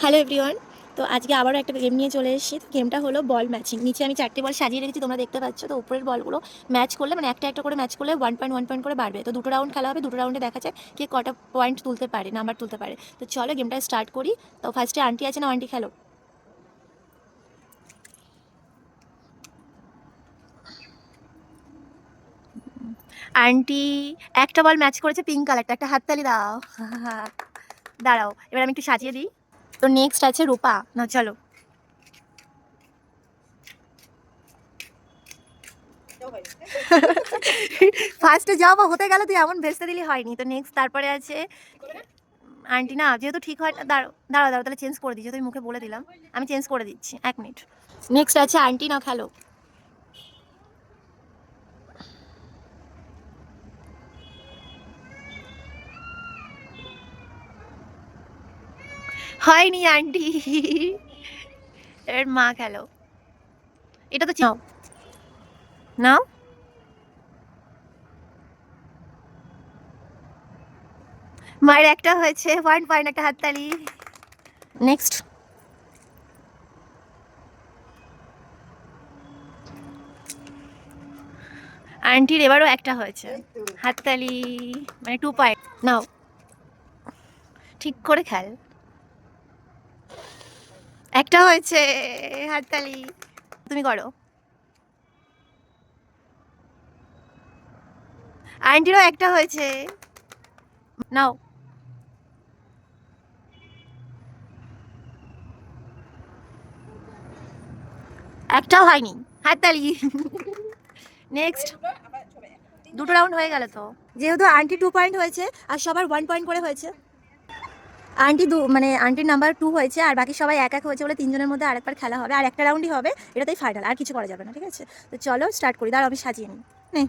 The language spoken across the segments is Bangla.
Hello everyone. তো আজকে আবারও একটা গেম নিয়ে চলে এসেছি। তো গেমটা হলো বল ম্যাচিং। নিচে আমি 4টে বল সাজিয়ে রেখেছি, তোমরা দেখতে পাচ্ছ। তো উপরের বলগুলো ম্যাচ করলে মানে একটা একটা করে ম্যাচ করলে 1 পয়েন্ট করে বাড়বে। তো দুটো রাউন্ড খেলা হবে, দুটো রাউন্ডে দেখা যায় কে কটা পয়েন্ট তুলতে পারে, নাম্বার তুলতে পারে। তো চলো গেমটা স্টার্ট করি। তো ফার্স্টে আন্টি আছে না, আন্টি খেলো। আন্টি একটা বল ম্যাচ করেছে পিঙ্ক কালারটা, একটা হাততালি দাও। দাঁড়াও, এবার আমি একটু সাজিয়ে দিই। তো নেক্সট আছে রূপা, না চলো। ফার্স্টে যাও বা হতে গেল, তুই এমন ভেস্তে দিলি হয়নি। তো নেক্সট তারপরে আছে আন্টি। না যেহেতু ঠিক হয় না, দাঁড়াও দাঁড়াও দাঁড়াও, তাহলে চেঞ্জ করে দিই, যেহেতু আমি মুখে বলে দিলাম। আমি চেঞ্জ করে দিচ্ছি, 1 মিনিট। নেক্সট আছে আন্টি, না খেলো। হয়নি আন্টি। এর মা খেলো। এটা তো নাও নাও। মায়ের একটা হয়েছে, 1 পয়েন্ট, একটা হাততালি। নেক্সট আন্টির এবারও একটা হয়েছে, হাততালি, মানে 2 পয়েন্ট। নাও, ঠিক করে খেল। একটা হয়েছে, হাততালি। তুমি করো। আন্টিরও একটা হয়েছে, নাও। একটাও হয়নি, হাততালি। নেক্সট দুটো রাউন্ড হয়ে গেল। তো যেহেতু আন্টি 2 পয়েন্ট হয়েছে আর সবার 1 পয়েন্ট করে হয়েছে, আন্টি মানে আন্টির নাম্বার 2 হয়েছে আর বাকি সবাই এক এক হয়েছে বলে তিনজনের মধ্যে আরেকবার খেলা হবে, আর একটা রাউন্ডই হবে, এটাতেই ফাইনাল, আর কিছু করা যাবে না, ঠিক আছে? তো চলো স্টার্ট করি, দাঁড়াও আমি সাজিয়ে নিই। নে।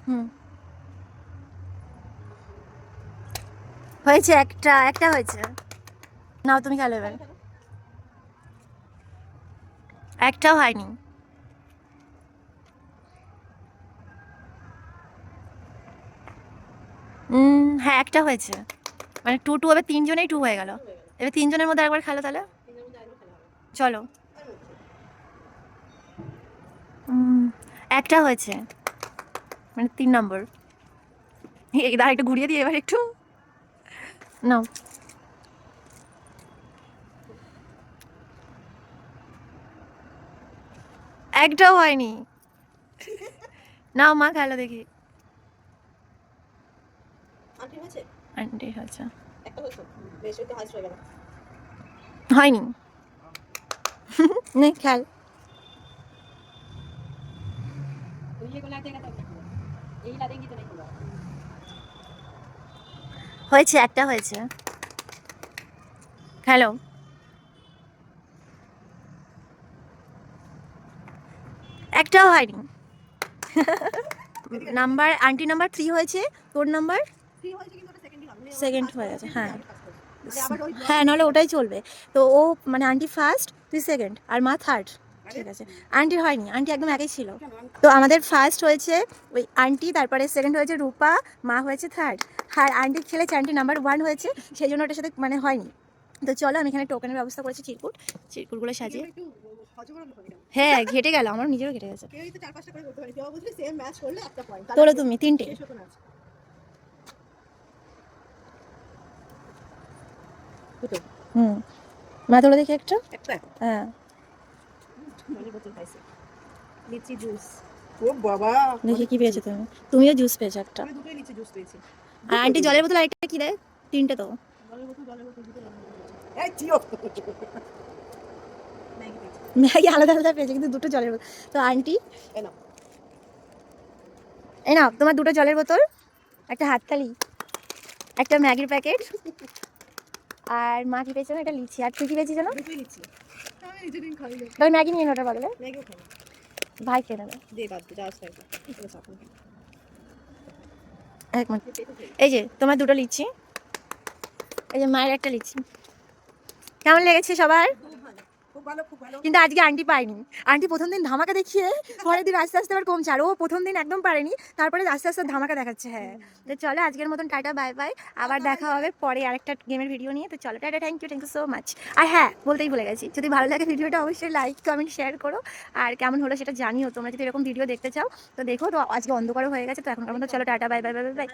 হুম, হয়েছে একটা, একটা হয়েছে। নাও তুমি খেলো এবার। একটাও হয়নি। হ্যাঁ একটা হয়েছে, মানে 2-2 হবে, তিনজনেই 2 হয়ে গেল। এবার তিনজনের মধ্যে একবার খেলো তাহলে, চলো। একটা হয়েছে, মানে 3 নম্বর। দাঁড়া একটু ঘুরিয়ে দিই এবার একটু। নাও। একটাও হয়নি। নাও মা খেলো দেখি। আন্টি হয়েছে, হয়নি। নে খেল। হয়েছে, একটা হয়েছে, খেলো। একটাও হয়নি। নাম্বার আন্টি নাম্বার 3 হয়েছে, তোর নাম্বার সেকেন্ড হয়ে গেছে। হ্যাঁ হ্যাঁ, নাহলে ওটাই চলবে। তো ও মানে আন্টি ফার্স্ট, তুই সেকেন্ড, আর মা থার্ড। ঠিক আছে, আন্টির হয়নি, আন্টি একদম একই ছিল। তো আমাদের ফার্স্ট হয়েছে ওই আন্টি, তারপরে সেকেন্ড হয়েছে রূপা, মা হয়েছে থার্ড। আর আন্টি খেলেছে, আন্টি নাম্বার 1 হয়েছে, সেই জন্য ওটার সাথে মানে হয়নি। তো চলো আমি এখানে টোকেনের ব্যবস্থা করেছি, চিরকুট, চিরকুটগুলো সাজিয়ে। হ্যাঁ ঘেটে গেল, আমার নিজেরও ঘেটে গেছে। তোলো তুমি 3টে। হুম, মা তোলো দেখি একটা। হ্যাঁ লিচি জুস। ও বাবা, দেখি কি পেয়েছো তুমি। তুমিও জুস পেয়েছো একটা। আমি দুটোই লিচি জুস পেয়েছি। আর আন্টি জলের বোতল আরেকটা কি দেয়? 3টে তো। জলের বোতল দুটো এই চিও। ম্যাগি আলাদা আলাদা পেয়েছে, কিন্তু দুটো জলের বোতল। তো আন্টি এই নাও। এই নাও তোমার দুটো জলের বোতল, একটা হাততালি, একটা ম্যাগির প্যাকেট। আর মা কি পেয়েছে না, একটা লিচি। আর তুই কি পেয়েছিস জানো? দুটোই লিচি। আমি নিজে দিন খাই না। তাহলে ম্যাগি নিয়ে ওটার বদলে ম্যাগিও খাই না। ভাই খেয়ে নেবে। দে বাদ দে, যা আছে তাই। ঠিক আছে আপনি। 1 মিনিট। এই যে তোমার দুটো লিচি, এই যে মায়ের একটা লিচি। কেমন লেগেছে সবার? খুব ভালো, খুব কিন্তু আজকে আন্টি পায়নি। আন্টি প্রথম দিন ধামাকা দেখিয়ে পরের দিন আস্তে আস্তে আবার কমছে, আর ও প্রথম দিন একদম পারেনি, তারপরে আস্তে আস্তে ধামাকা দেখাচ্ছে। হ্যাঁ, তো চলো আজকের মতন টাটা বাই বাই, আবার দেখা হবে পরে আরেকটা গেমের ভিডিও নিয়ে। তো চলো tata, thank you so much. আর হ্যাঁ, বলতেই ভুলে গেছি, যদি ভালো লাগে ভিডিওটা অবশ্যই লাইক কমেন্ট শেয়ার করো, আর কেমন হলো সেটা জানিও। তোমরা যদি এরকম ভিডিও দেখতে চাও তো দেখো। তো আজকে অন্ধকারও হয়ে গেছে, তো এখনকার মতো চলো tata bye bye bye bye.